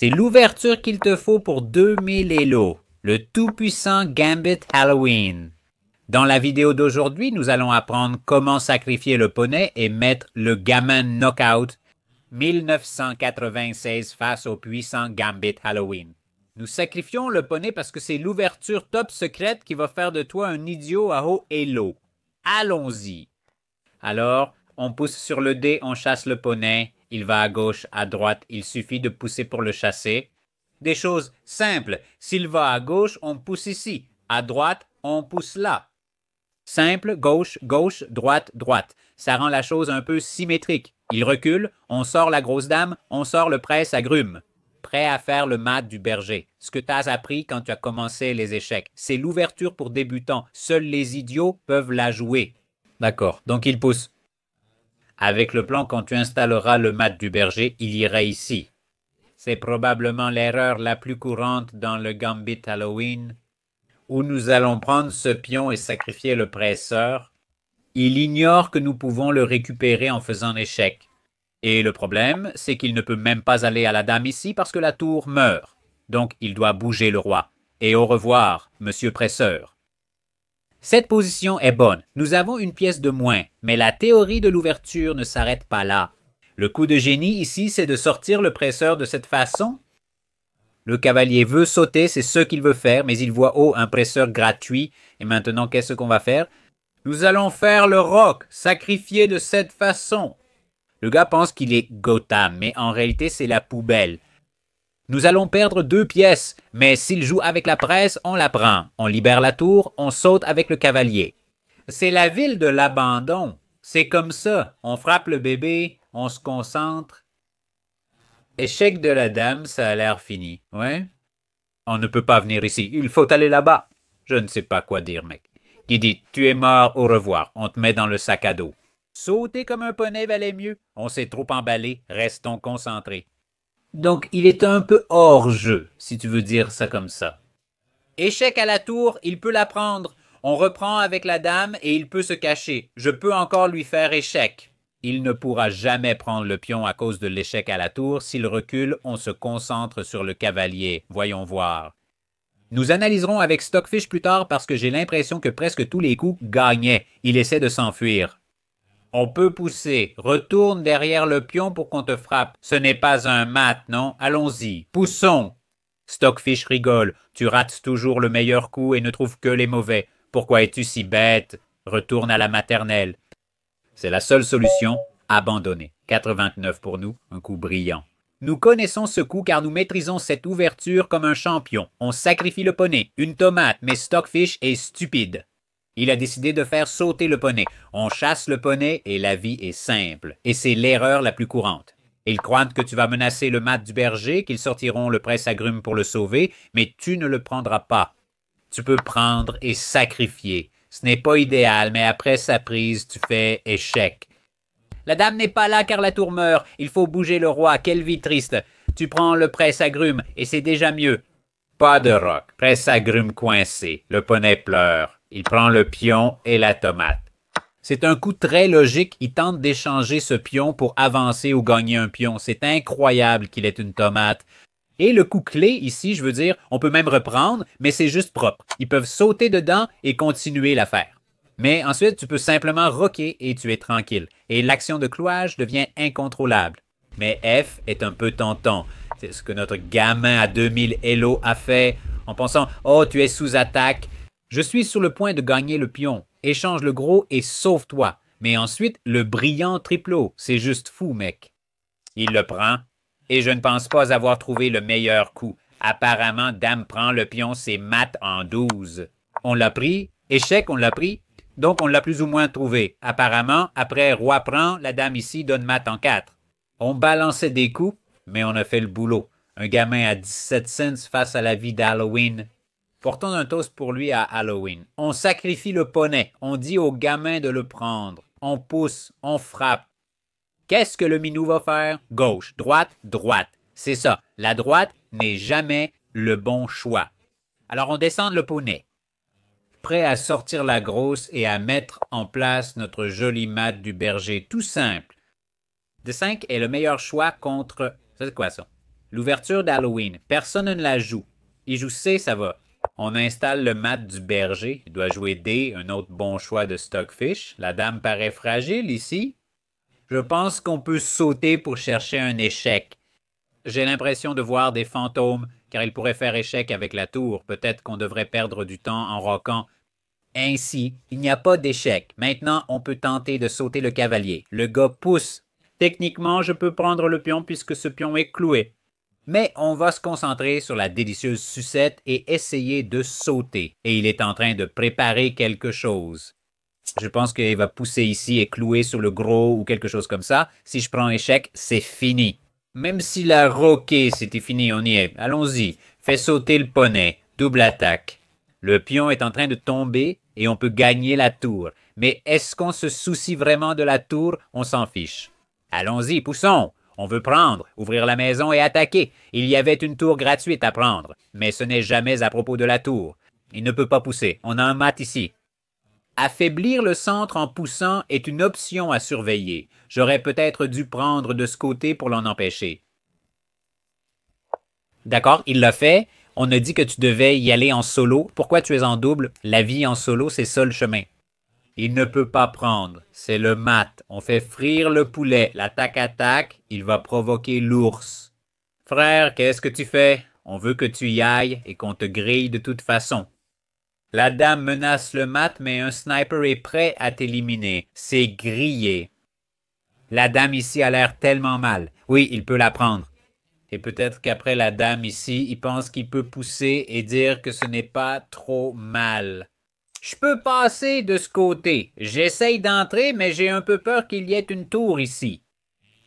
C'est l'ouverture qu'il te faut pour 2000 Elo, le tout-puissant Gambit Halloween. Dans la vidéo d'aujourd'hui, nous allons apprendre comment sacrifier le poney et mettre le gamin Knockout 1996 face au puissant Gambit Halloween. Nous sacrifions le poney parce que c'est l'ouverture top secrète qui va faire de toi un idiot à haut Elo. Allons-y. Alors, on pousse sur le dé, on chasse le poney. Il va à gauche, à droite, il suffit de pousser pour le chasser. Des choses simples. S'il va à gauche, on pousse ici. À droite, on pousse là. Simple, gauche, gauche, droite, droite. Ça rend la chose un peu symétrique. Il recule, on sort la grosse dame, on sort le presse-agrumes. Prêt à faire le mat du berger. Ce que tu as appris quand tu as commencé les échecs. C'est l'ouverture pour débutants. Seuls les idiots peuvent la jouer. D'accord, donc il pousse. Avec le plan, quand tu installeras le mat du berger, il ira ici. C'est probablement l'erreur la plus courante dans le Gambit Halloween, où nous allons prendre ce pion et sacrifier le presseur. Il ignore que nous pouvons le récupérer en faisant échec. Et le problème, c'est qu'il ne peut même pas aller à la dame ici parce que la tour meurt. Donc il doit bouger le roi. Et au revoir, monsieur presseur. Cette position est bonne. Nous avons une pièce de moins, mais la théorie de l'ouverture ne s'arrête pas là. Le coup de génie ici, c'est de sortir le presseur de cette façon. Le cavalier veut sauter, c'est ce qu'il veut faire, mais il voit un presseur gratuit. Et maintenant, qu'est-ce qu'on va faire? Nous allons faire le roc, sacrifier de cette façon. Le gars pense qu'il est Gotham, mais en réalité, c'est la poubelle. Nous allons perdre 2 pièces, mais s'il joue avec la presse, on la prend. On libère la tour, on saute avec le cavalier. C'est la ville de l'abandon. C'est comme ça. On frappe le bébé, on se concentre. Échec de la dame, ça a l'air fini. Ouais? On ne peut pas venir ici. Il faut aller là-bas. Je ne sais pas quoi dire, mec. Qui dit, tu es mort, au revoir. On te met dans le sac à dos. Sauter comme un poney valait mieux. On s'est trop emballé. Restons concentrés. Donc, il est un peu hors jeu, si tu veux dire ça comme ça. Échec à la tour, il peut la prendre. On reprend avec la dame et il peut se cacher. Je peux encore lui faire échec. Il ne pourra jamais prendre le pion à cause de l'échec à la tour. S'il recule, on se concentre sur le cavalier. Voyons voir. Nous analyserons avec Stockfish plus tard parce que j'ai l'impression que presque tous les coups gagnaient. Il essaie de s'enfuir. On peut pousser. Retourne derrière le pion pour qu'on te frappe. Ce n'est pas un mat, non? Allons-y. Poussons. Stockfish rigole. Tu rates toujours le meilleur coup et ne trouves que les mauvais. Pourquoi es-tu si bête? Retourne à la maternelle. C'est la seule solution. Abandonner. 89 pour nous. Un coup brillant. Nous connaissons ce coup car nous maîtrisons cette ouverture comme un champion. On sacrifie le poney. Une tomate, mais Stockfish est stupide. Il a décidé de faire sauter le poney. On chasse le poney et la vie est simple. Et c'est l'erreur la plus courante. Ils croient que tu vas menacer le mat du berger, qu'ils sortiront le presse-agrumes pour le sauver, mais tu ne le prendras pas. Tu peux prendre et sacrifier. Ce n'est pas idéal, mais après sa prise, tu fais échec. La dame n'est pas là car la tour meurt. Il faut bouger le roi. Quelle vie triste. Tu prends le presse-agrumes et c'est déjà mieux. Pas de roc. Presse-agrumes coincé. Le poney pleure. Il prend le pion et la tomate. C'est un coup très logique. Il tente d'échanger ce pion pour avancer ou gagner un pion. C'est incroyable qu'il ait une tomate. Et le coup clé, ici, je veux dire, on peut même reprendre, mais c'est juste propre. Ils peuvent sauter dedans et continuer l'affaire. Mais ensuite, tu peux simplement rocker et tu es tranquille. Et l'action de clouage devient incontrôlable. Mais F est un peu tonton. C'est ce que notre gamin à 2000 Elo a fait en pensant « Oh, tu es sous attaque ». Je suis sur le point de gagner le pion. Échange le gros et sauve-toi. Mais ensuite, le brillant triplo. C'est juste fou, mec. Il le prend. Et je ne pense pas avoir trouvé le meilleur coup. Apparemment, dame prend le pion, c'est mat en 12. On l'a pris. Échec, on l'a pris. Donc, on l'a plus ou moins trouvé. Apparemment, après roi prend, la dame ici donne mat en 4. On balançait des coups, mais on a fait le boulot. Un gamin à 17 cents face à la vie d'Halloween. Portons un toast pour lui à Halloween. On sacrifie le poney. On dit au gamin de le prendre. On pousse, on frappe. Qu'est-ce que le minou va faire? Gauche, droite, droite. C'est ça. La droite n'est jamais le bon choix. Alors on descend le poney. Prêt à sortir la grosse et à mettre en place notre joli mat du berger tout simple. D5 est le meilleur choix contre... C'est quoi ça? L'ouverture d'Halloween, personne ne la joue. Il joue C, ça va. On installe le mat du berger. Il doit jouer D, un autre bon choix de Stockfish. La dame paraît fragile ici. Je pense qu'on peut sauter pour chercher un échec. J'ai l'impression de voir des fantômes, car il pourrait faire échec avec la tour. Peut-être qu'on devrait perdre du temps en roquant. Ainsi, il n'y a pas d'échec. Maintenant, on peut tenter de sauter le cavalier. Le gars pousse. Techniquement, je peux prendre le pion puisque ce pion est cloué. Mais on va se concentrer sur la délicieuse sucette et essayer de sauter. Et il est en train de préparer quelque chose. Je pense qu'il va pousser ici et clouer sur le gros ou quelque chose comme ça. Si je prends échec, c'est fini. Même s'il a roqué, c'était fini, on y est. Allons-y. Fais sauter le poney. Double attaque. Le pion est en train de tomber et on peut gagner la tour. Mais est-ce qu'on se soucie vraiment de la tour? On s'en fiche. Allons-y, poussons. On veut prendre, ouvrir la maison et attaquer. Il y avait une tour gratuite à prendre. Mais ce n'est jamais à propos de la tour. Il ne peut pas pousser. On a un mat ici. Affaiblir le centre en poussant est une option à surveiller. J'aurais peut-être dû prendre de ce côté pour l'en empêcher. D'accord, il l'a fait. On a dit que tu devais y aller en solo. Pourquoi tu es en double? La vie en solo, c'est ça le chemin. Il ne peut pas prendre. C'est le mat. On fait frire le poulet. L'attaque-attaque, il va provoquer l'ours. Frère, qu'est-ce que tu fais? On veut que tu y ailles et qu'on te grille de toute façon. La dame menace le mat, mais un sniper est prêt à t'éliminer. C'est grillé. La dame ici a l'air tellement mal. Oui, il peut la prendre. Et peut-être qu'après la dame ici, il pense qu'il peut pousser et dire que ce n'est pas trop mal. Je peux passer de ce côté. J'essaye d'entrer, mais j'ai un peu peur qu'il y ait une tour ici.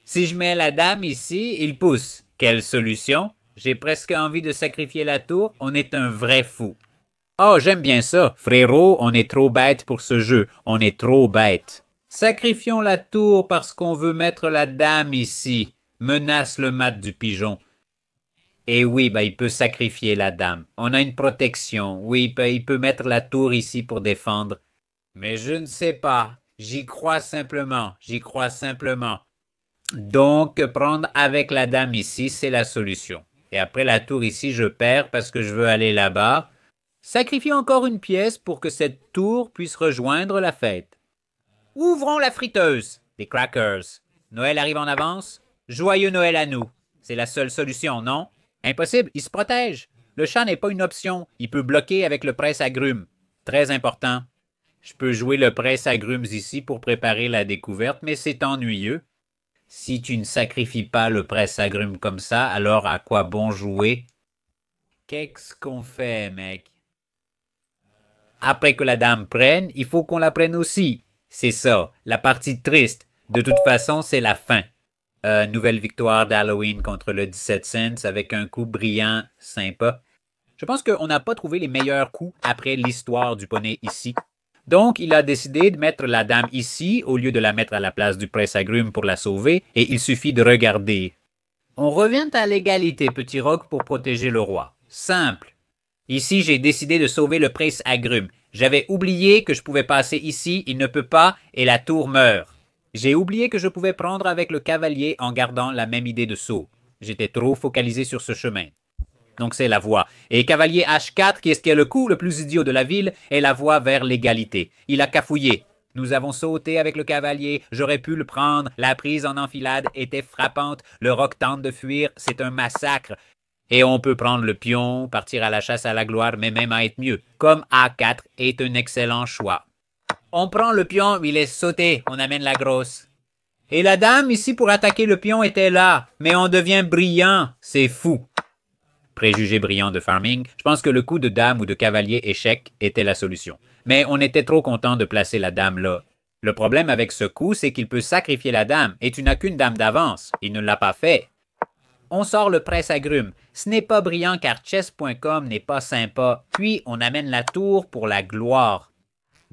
Si je mets la dame ici, il pousse. Quelle solution? J'ai presque envie de sacrifier la tour. On est un vrai fou. Oh, j'aime bien ça. Frérot, on est trop bête pour ce jeu. On est trop bête. Sacrifions la tour parce qu'on veut mettre la dame ici. Menace le mat du pigeon. Et oui, il peut sacrifier la dame. On a une protection. Oui, il peut mettre la tour ici pour défendre. Mais je ne sais pas. J'y crois simplement. J'y crois simplement. Donc, prendre avec la dame ici, c'est la solution. Et après la tour ici, je perds parce que je veux aller là-bas. Sacrifier encore une pièce pour que cette tour puisse rejoindre la fête. Ouvrons la friteuse. Des crackers. Noël arrive en avance. Joyeux Noël à nous. C'est la seule solution, non? Impossible, il se protège. Le chat n'est pas une option. Il peut bloquer avec le presse-agrumes. Très important. Je peux jouer le presse-agrumes ici pour préparer la découverte, mais c'est ennuyeux. Si tu ne sacrifies pas le presse-agrumes comme ça, alors à quoi bon jouer? Qu'est-ce qu'on fait, mec? Après que la dame prenne, il faut qu'on la prenne aussi. C'est ça, la partie triste. De toute façon, c'est la fin. Nouvelle victoire d'Halloween contre le 17 cents avec un coup brillant, sympa. Je pense qu'on n'a pas trouvé les meilleurs coups après l'histoire du poney ici. Donc, il a décidé de mettre la dame ici au lieu de la mettre à la place du presse-agrumes pour la sauver, et il suffit de regarder. On revient à l'égalité, petit roc, pour protéger le roi. Simple. Ici, j'ai décidé de sauver le presse-agrumes. J'avais oublié que je pouvais passer ici, il ne peut pas, et la tour meurt. J'ai oublié que je pouvais prendre avec le cavalier en gardant la même idée de saut. J'étais trop focalisé sur ce chemin. Donc c'est la voie. Et cavalier H4, qui est le coup le plus idiot de la ville, est la voie vers l'égalité. Il a cafouillé. Nous avons sauté avec le cavalier, j'aurais pu le prendre, la prise en enfilade était frappante, le roc tente de fuir, c'est un massacre. Et on peut prendre le pion, partir à la chasse à la gloire, mais même à être mieux. Comme A4 est un excellent choix. On prend le pion, il est sauté, on amène la grosse. Et la dame ici pour attaquer le pion était là, mais on devient brillant, c'est fou. Préjugé brillant de farming, je pense que le coup de dame ou de cavalier échec était la solution. Mais on était trop content de placer la dame là. Le problème avec ce coup, c'est qu'il peut sacrifier la dame, et tu n'as qu'une dame d'avance. Il ne l'a pas fait. On sort le presse-agrumes. Ce n'est pas brillant car chess.com n'est pas sympa. Puis on amène la tour pour la gloire.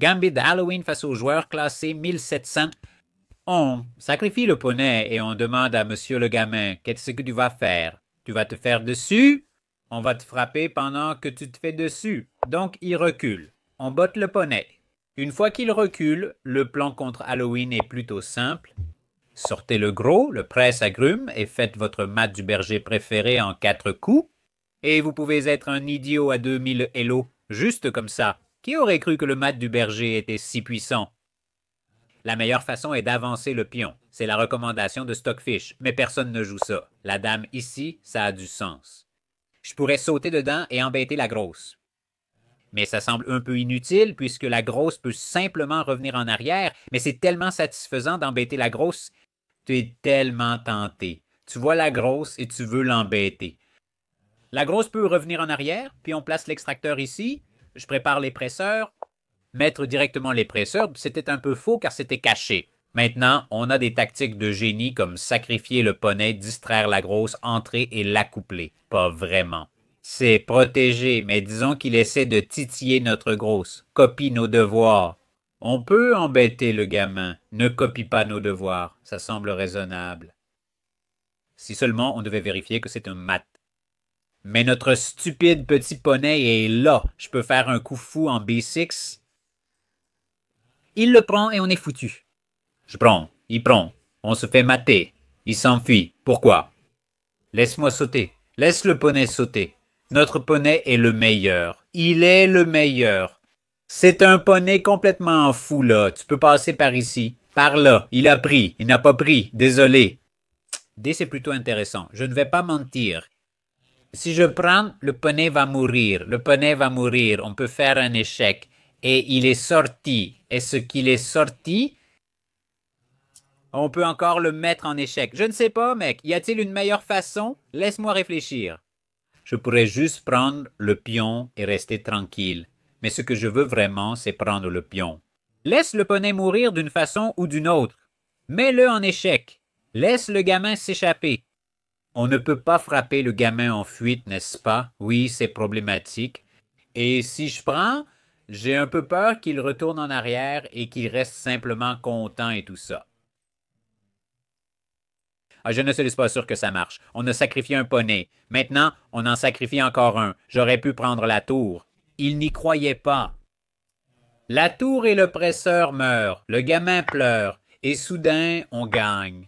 Gambit d'Halloween face aux joueurs classés 1700. On sacrifie le poney et on demande à monsieur le gamin, qu'est-ce que tu vas faire? Tu vas te faire dessus? On va te frapper pendant que tu te fais dessus. Donc il recule. On botte le poney. Une fois qu'il recule, le plan contre Halloween est plutôt simple. Sortez le gros, le presse-agrumes et faites votre mat du berger préféré en 4 coups. Et vous pouvez être un idiot à 2000 hello, juste comme ça. Qui aurait cru que le mat du berger était si puissant? La meilleure façon est d'avancer le pion. C'est la recommandation de Stockfish, mais personne ne joue ça. La dame ici, ça a du sens. Je pourrais sauter dedans et embêter la grosse. Mais ça semble un peu inutile puisque la grosse peut simplement revenir en arrière, mais c'est tellement satisfaisant d'embêter la grosse. Tu es tellement tenté. Tu vois la grosse et tu veux l'embêter. La grosse peut revenir en arrière, puis on place l'extracteur ici. Je prépare les presseurs. Mettre directement les presseurs, c'était un peu faux car c'était caché. Maintenant, on a des tactiques de génie comme sacrifier le poney, distraire la grosse, entrer et l'accoupler. Pas vraiment. C'est protégé, mais disons qu'il essaie de titiller notre grosse, copie nos devoirs. On peut embêter le gamin, ne copie pas nos devoirs, ça semble raisonnable. Si seulement on devait vérifier que c'est un mat. Mais notre stupide petit poney est là. Je peux faire un coup fou en B6. Il le prend et on est foutu. Je prends, il prend. On se fait mater. Il s'enfuit. Pourquoi? Laisse-moi sauter. Laisse le poney sauter. Notre poney est le meilleur. Il est le meilleur. C'est un poney complètement fou, là. Tu peux passer par ici. Par là. Il a pris. Il n'a pas pris. Désolé. D, c'est plutôt intéressant. Je ne vais pas mentir. Si je prends, le poney va mourir. Le poney va mourir. On peut faire un échec. Et il est sorti. Est-ce qu'il est sorti? On peut encore le mettre en échec. Je ne sais pas, mec. Y a-t-il une meilleure façon? Laisse-moi réfléchir. Je pourrais juste prendre le pion et rester tranquille. Mais ce que je veux vraiment, c'est prendre le pion. Laisse le poney mourir d'une façon ou d'une autre. Mets-le en échec. Laisse le gamin s'échapper. On ne peut pas frapper le gamin en fuite, n'est-ce pas? Oui, c'est problématique. Et si je prends, j'ai un peu peur qu'il retourne en arrière et qu'il reste simplement content et tout ça. Ah, je ne suis pas sûr que ça marche. On a sacrifié un poney. Maintenant, on en sacrifie encore un. J'aurais pu prendre la tour. Il n'y croyait pas. La tour et le presseur meurent. Le gamin pleure. Et soudain, on gagne.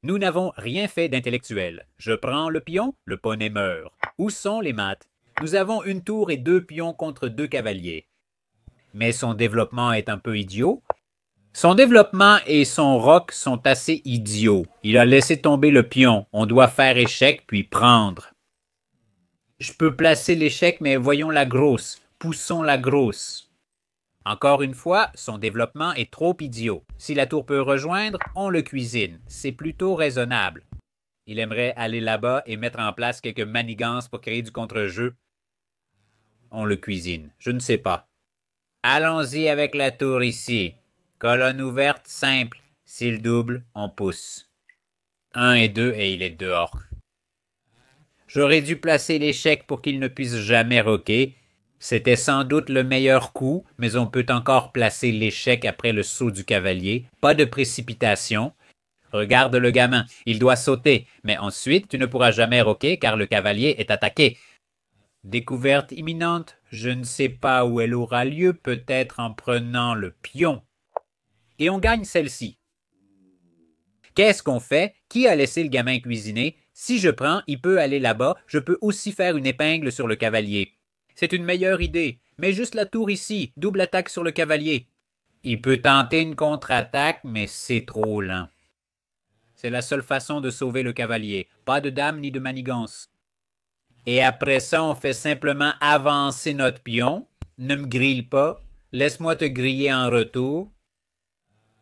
Nous n'avons rien fait d'intellectuel. Je prends le pion, le poney meurt. Où sont les maths? Nous avons une tour et 2 pions contre 2 cavaliers. Mais son développement est un peu idiot. Son développement et son roc sont assez idiots. Il a laissé tomber le pion. On doit faire échec puis prendre. Je peux placer l'échec, mais voyons la grosse. Poussons la grosse. Encore une fois, son développement est trop idiot. Si la tour peut rejoindre, on le cuisine. C'est plutôt raisonnable. Il aimerait aller là-bas et mettre en place quelques manigances pour créer du contre-jeu. On le cuisine. Je ne sais pas. Allons-y avec la tour ici. Colonne ouverte, simple. S'il double, on pousse. 1 et 2 et il est dehors. J'aurais dû placer l'échec pour qu'il ne puisse jamais roquer. C'était sans doute le meilleur coup, mais on peut encore placer l'échec après le saut du cavalier. Pas de précipitation. Regarde le gamin, il doit sauter, mais ensuite tu ne pourras jamais roquer car le cavalier est attaqué. Découverte imminente, je ne sais pas où elle aura lieu, peut-être en prenant le pion. Et on gagne celle-ci. Qu'est-ce qu'on fait? Qui a laissé le gamin cuisiner? Si je prends, il peut aller là-bas, je peux aussi faire une épingle sur le cavalier. C'est une meilleure idée, mais juste la tour ici, double attaque sur le cavalier. Il peut tenter une contre-attaque, mais c'est trop lent. C'est la seule façon de sauver le cavalier, pas de dame ni de manigance. Et après ça, on fait simplement avancer notre pion. Ne me grille pas, laisse-moi te griller en retour.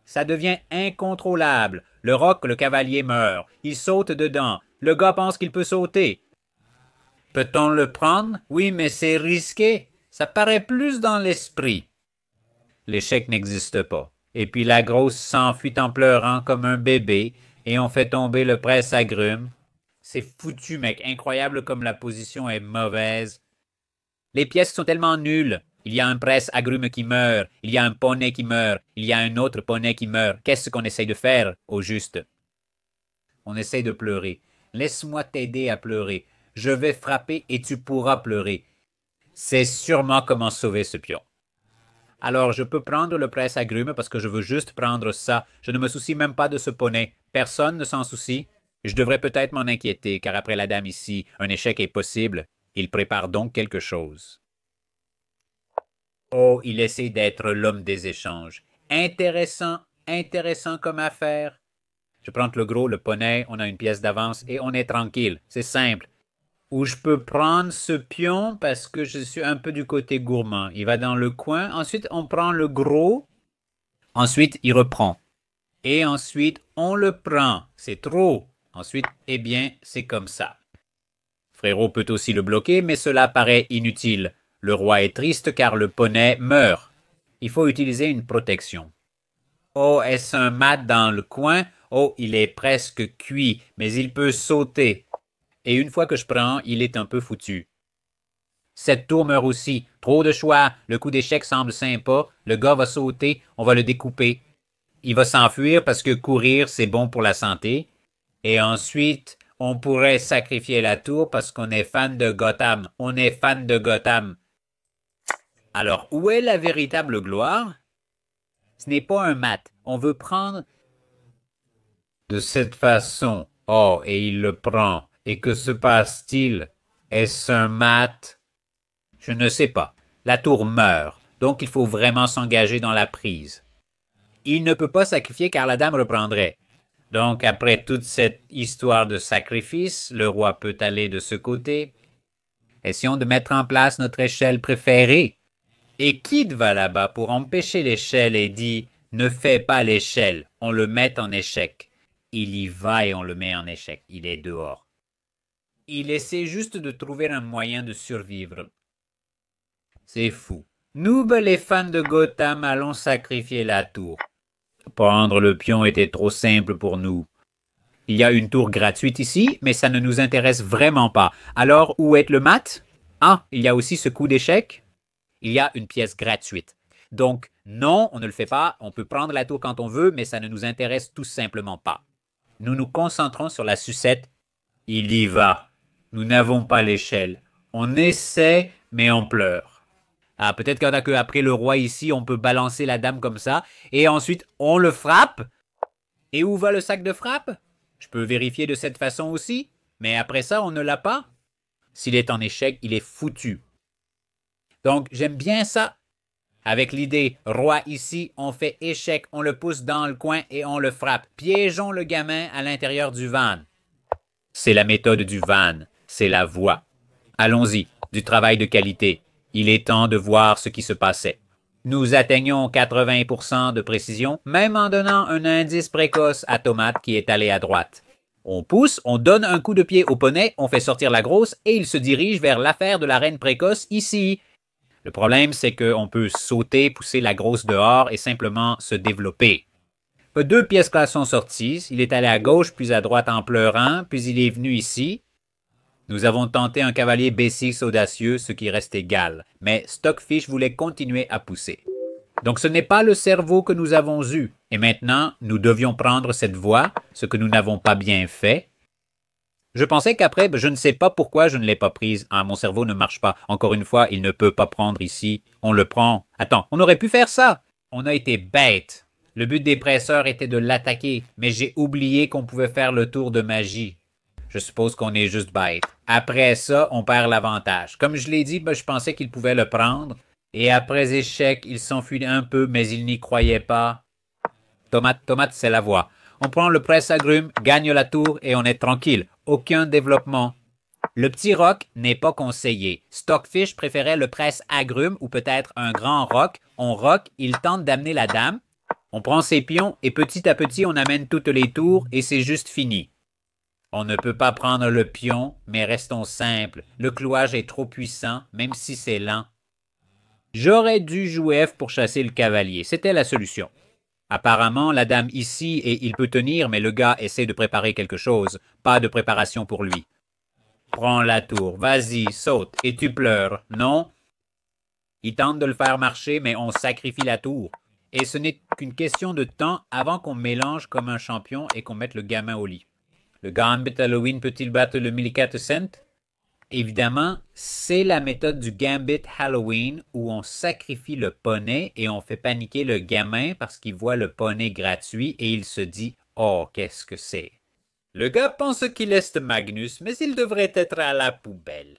Ça devient incontrôlable. Le roc, le cavalier meurt. Il saute dedans. Le gars pense qu'il peut sauter. Peut-on le prendre? Oui, mais c'est risqué. Ça paraît plus dans l'esprit. L'échec n'existe pas. Et puis la grosse s'enfuit en pleurant comme un bébé, et on fait tomber le presse-agrumes. C'est foutu, mec. Incroyable comme la position est mauvaise. Les pièces sont tellement nulles. Il y a un presse-agrumes qui meurt, il y a un poney qui meurt, il y a un autre poney qui meurt. Qu'est-ce qu'on essaye de faire, au juste? On essaye de pleurer. Laisse-moi t'aider à pleurer. Je vais frapper et tu pourras pleurer. C'est sûrement comment sauver ce pion. Alors, je peux prendre le presse-agrumes parce que je veux juste prendre ça. Je ne me soucie même pas de ce poney. Personne ne s'en soucie. Je devrais peut-être m'en inquiéter, car après la dame ici, un échec est possible. Il prépare donc quelque chose. Oh, il essaie d'être l'homme des échanges. Intéressant, intéressant comme affaire. Je prends le gros, le poney, on a une pièce d'avance et on est tranquille. C'est simple. Ou je peux prendre ce pion parce que je suis un peu du côté gourmand. Il va dans le coin. Ensuite, on prend le gros. Ensuite, il reprend. Et ensuite, on le prend. C'est trop. Ensuite, eh bien, c'est comme ça. Frérot peut aussi le bloquer, mais cela paraît inutile. Le roi est triste car le poney meurt. Il faut utiliser une protection. Oh, est-ce un mat dans le coin? Oh, il est presque cuit, mais il peut sauter. Et une fois que je prends, il est un peu foutu. Cette tour meurt aussi. Trop de choix. Le coup d'échec semble sympa. Le gars va sauter. On va le découper. Il va s'enfuir parce que courir, c'est bon pour la santé. Et ensuite, on pourrait sacrifier la tour parce qu'on est fan de Gotham. On est fan de Gotham. Alors, où est la véritable gloire? Ce n'est pas un mat. On veut prendre de cette façon. Oh, et il le prend. Et que se passe-t-il? Est-ce un mat? Je ne sais pas. La tour meurt. Donc il faut vraiment s'engager dans la prise. Il ne peut pas sacrifier car la dame reprendrait. Donc après toute cette histoire de sacrifice, le roi peut aller de ce côté. Essayons de mettre en place notre échelle préférée. Et Kid va là-bas pour empêcher l'échelle et dit « Ne fais pas l'échelle, on le met en échec. » Il y va et on le met en échec. Il est dehors. Il essaie juste de trouver un moyen de survivre. C'est fou. Nous, les fans de Gotham, allons sacrifier la tour. Prendre le pion était trop simple pour nous. Il y a une tour gratuite ici, mais ça ne nous intéresse vraiment pas. Alors, où est le mat? Ah, il y a aussi ce coup d'échec. Il y a une pièce gratuite. Donc, non, on ne le fait pas. On peut prendre la tour quand on veut, mais ça ne nous intéresse tout simplement pas. Nous nous concentrons sur la sucette. Il y va. Nous n'avons pas l'échelle. On essaie, mais on pleure. Ah, peut-être qu'après le roi ici, on peut balancer la dame comme ça, et ensuite on le frappe. Et où va le sac de frappe? Je peux vérifier de cette façon aussi, mais après ça, on ne l'a pas. S'il est en échec, il est foutu. Donc, j'aime bien ça. Avec l'idée, roi ici, on fait échec, on le pousse dans le coin et on le frappe. Piégeons le gamin à l'intérieur du van. C'est la méthode du van, c'est la voie. Allons-y, du travail de qualité. Il est temps de voir ce qui se passait. Nous atteignons 80% de précision, même en donnant un indice précoce à Tomate qui est allé à droite. On pousse, on donne un coup de pied au poney, on fait sortir la grosse et il se dirige vers l'affaire de la reine précoce ici. Le problème, c'est qu'on peut sauter, pousser la grosse dehors et simplement se développer. Deux pièces claires sont sorties. Il est allé à gauche puis à droite en pleurant, puis il est venu ici. Nous avons tenté un cavalier B6 audacieux, ce qui reste égal, mais Stockfish voulait continuer à pousser. Donc ce n'est pas le cerveau que nous avons eu, et maintenant nous devions prendre cette voie, ce que nous n'avons pas bien fait. Je pensais qu'après, je ne sais pas pourquoi je ne l'ai pas prise. Ah, mon cerveau ne marche pas. Encore une fois, il ne peut pas prendre ici. On le prend. Attends, on aurait pu faire ça. On a été bêtes. Le but des presseurs était de l'attaquer, mais j'ai oublié qu'on pouvait faire le tour de magie. Je suppose qu'on est juste bête. Après ça, on perd l'avantage. Comme je l'ai dit, je pensais qu'il pouvait le prendre. Et après échec, il s'enfuit un peu, mais il n'y croyait pas. Tomate, c'est la voie. On prend le presse-agrumes, gagne la tour et on est tranquille. Aucun développement. Le petit roc n'est pas conseillé. Stockfish préférait le presse-agrumes ou peut-être un grand roc. On rock, il tente d'amener la dame. On prend ses pions et petit à petit, on amène toutes les tours et c'est juste fini. On ne peut pas prendre le pion, mais restons simples. Le clouage est trop puissant, même si c'est lent. J'aurais dû jouer F pour chasser le cavalier. C'était la solution. Apparemment, la dame ici et il peut tenir, mais le gars essaie de préparer quelque chose. Pas de préparation pour lui. Prends la tour, vas-y, saute, et tu pleures, non? Il tente de le faire marcher, mais on sacrifie la tour. Et ce n'est qu'une question de temps avant qu'on mélange comme un champion et qu'on mette le gamin au lit. Le Gambit Halloween peut-il battre le Millicat Cent? Évidemment, c'est la méthode du Gambit Halloween où on sacrifie le poney et on fait paniquer le gamin parce qu'il voit le poney gratuit et il se dit « Oh, qu'est-ce que c'est? » Le gars pense qu'il est Magnus, mais il devrait être à la poubelle.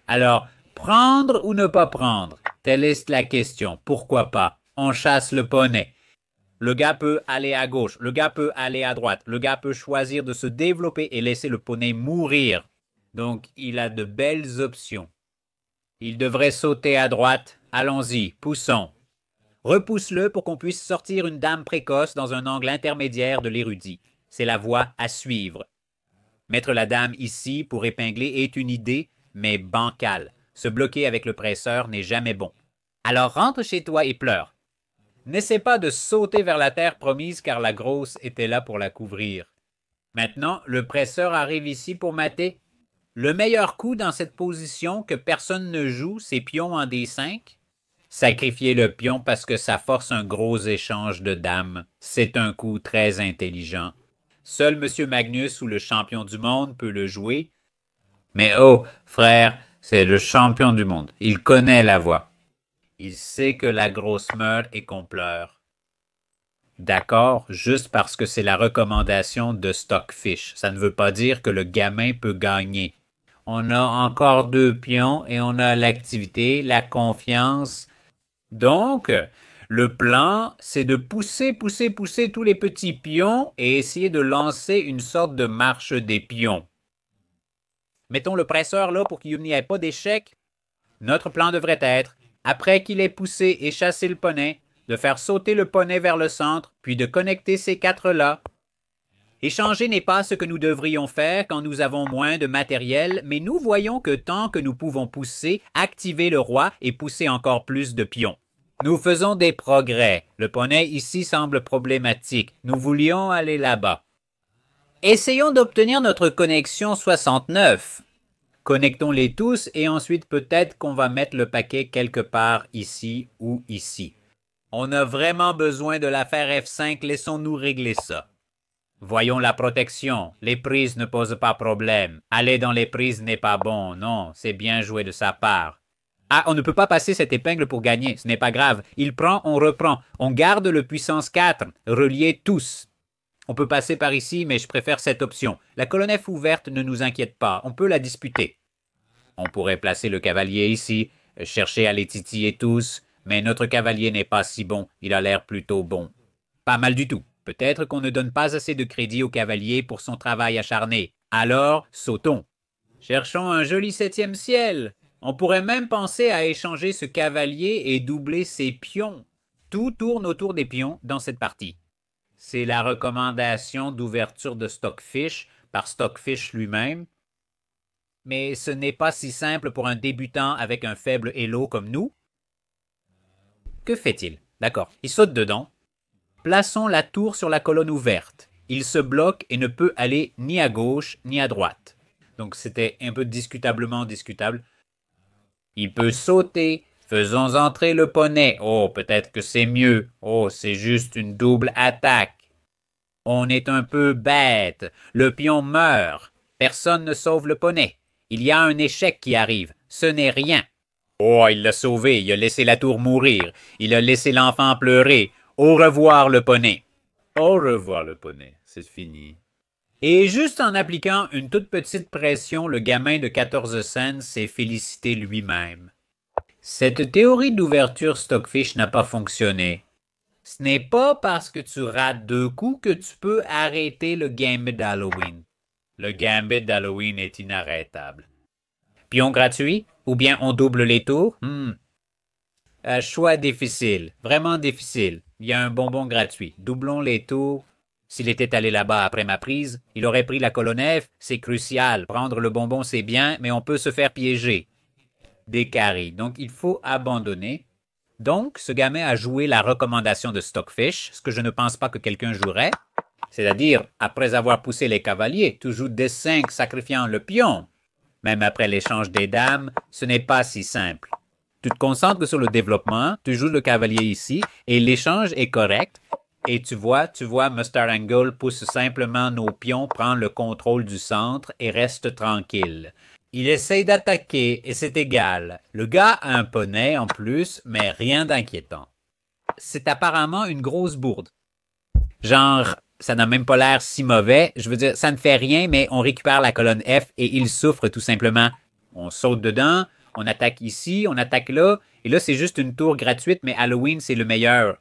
Alors, prendre ou ne pas prendre? Telle est la question. Pourquoi pas? On chasse le poney. Le gars peut aller à gauche, le gars peut aller à droite, le gars peut choisir de se développer et laisser le poney mourir. Donc, il a de belles options. Il devrait sauter à droite. Allons-y, poussons. Repousse-le pour qu'on puisse sortir une dame précoce dans un angle intermédiaire de l'érudit. C'est la voie à suivre. Mettre la dame ici pour épingler est une idée, mais bancale. Se bloquer avec le presseur n'est jamais bon. Alors rentre chez toi et pleure. N'essaie pas de sauter vers la terre promise car la grosse était là pour la couvrir. Maintenant, le presseur arrive ici pour mater. Le meilleur coup dans cette position que personne ne joue, c'est pion en D5. Sacrifier le pion parce que ça force un gros échange de dames. C'est un coup très intelligent. Seul M. Magnus ou le champion du monde peut le jouer. Mais oh, frère, c'est le champion du monde. Il connaît la voie. Il sait que la grosse meurt et qu'on pleure. D'accord, juste parce que c'est la recommandation de Stockfish. Ça ne veut pas dire que le gamin peut gagner. On a encore 2 pions et on a l'activité, la confiance. Donc, le plan, c'est de pousser tous les petits pions et essayer de lancer une sorte de marche des pions. Mettons le presseur là pour qu'il n'y ait pas d'échec. Notre plan devrait être, après qu'il ait poussé et chassé le poney, de faire sauter le poney vers le centre, puis de connecter ces 4-là. Échanger n'est pas ce que nous devrions faire quand nous avons moins de matériel, mais nous voyons que tant que nous pouvons pousser, activer le roi et pousser encore plus de pions. Nous faisons des progrès. Le poney ici semble problématique. Nous voulions aller là-bas. Essayons d'obtenir notre connexion 69. Connectons-les tous et ensuite peut-être qu'on va mettre le paquet quelque part ici ou ici. On a vraiment besoin de l'affaire F5, laissons-nous régler ça. Voyons la protection. Les prises ne posent pas problème. Aller dans les prises n'est pas bon. Non, c'est bien joué de sa part. Ah, on ne peut pas passer cette épingle pour gagner. Ce n'est pas grave. Il prend, on reprend. On garde le puissance 4. Reliés tous. On peut passer par ici, mais je préfère cette option. La colonne F ouverte ne nous inquiète pas. On peut la disputer. On pourrait placer le cavalier ici, chercher à les titiller tous, mais notre cavalier n'est pas si bon. Il a l'air plutôt bon. Pas mal du tout. Peut-être qu'on ne donne pas assez de crédit au cavalier pour son travail acharné. Alors, sautons. Cherchons un joli 7e ciel. On pourrait même penser à échanger ce cavalier et doubler ses pions. Tout tourne autour des pions dans cette partie. C'est la recommandation d'ouverture de Stockfish par Stockfish lui-même. Mais ce n'est pas si simple pour un débutant avec un faible elo comme nous. Que fait-il? D'accord, il saute dedans. Plaçons la tour sur la colonne ouverte. Il se bloque et ne peut aller ni à gauche ni à droite. Donc c'était un peu discutablement discutable. Il peut sauter. Faisons entrer le poney. Oh, peut-être que c'est mieux. Oh, c'est juste une double attaque. On est un peu bête. Le pion meurt. Personne ne sauve le poney. Il y a un échec qui arrive. Ce n'est rien. Oh, il l'a sauvé. Il a laissé la tour mourir. Il a laissé l'enfant pleurer. Au revoir le poney. Au revoir le poney. C'est fini. Et juste en appliquant une toute petite pression, le gamin de 14 cents s'est félicité lui-même. Cette théorie d'ouverture Stockfish n'a pas fonctionné. Ce n'est pas parce que tu rates 2 coups que tu peux arrêter le Gambit d'Halloween. Le Gambit d'Halloween est inarrêtable. Pion gratuit? Ou bien on double les tours? Choix difficile. Vraiment difficile. Il y a un bonbon gratuit. Doublons les tours. S'il était allé là-bas après ma prise, il aurait pris la colonne F. C'est crucial. Prendre le bonbon, c'est bien, mais on peut se faire piéger. Des carrés. Donc, il faut abandonner. Donc, ce gamin a joué la recommandation de Stockfish, ce que je ne pense pas que quelqu'un jouerait. C'est-à-dire, après avoir poussé les cavaliers, tu joues D5 sacrifiant le pion. Même après l'échange des dames, ce n'est pas si simple. Tu te concentres sur le développement, tu joues le cavalier ici, et l'échange est correct. Et tu vois, Mustard Angle pousse simplement nos pions, prend le contrôle du centre et reste tranquille. Il essaye d'attaquer et c'est égal. Le gars a un poney en plus, mais rien d'inquiétant. C'est apparemment une grosse bourde. Genre, ça n'a même pas l'air si mauvais. Je veux dire, ça ne fait rien, mais on récupère la colonne F et il souffre tout simplement. On saute dedans, on attaque ici, on attaque là, et là c'est juste une tour gratuite, mais Halloween c'est le meilleur.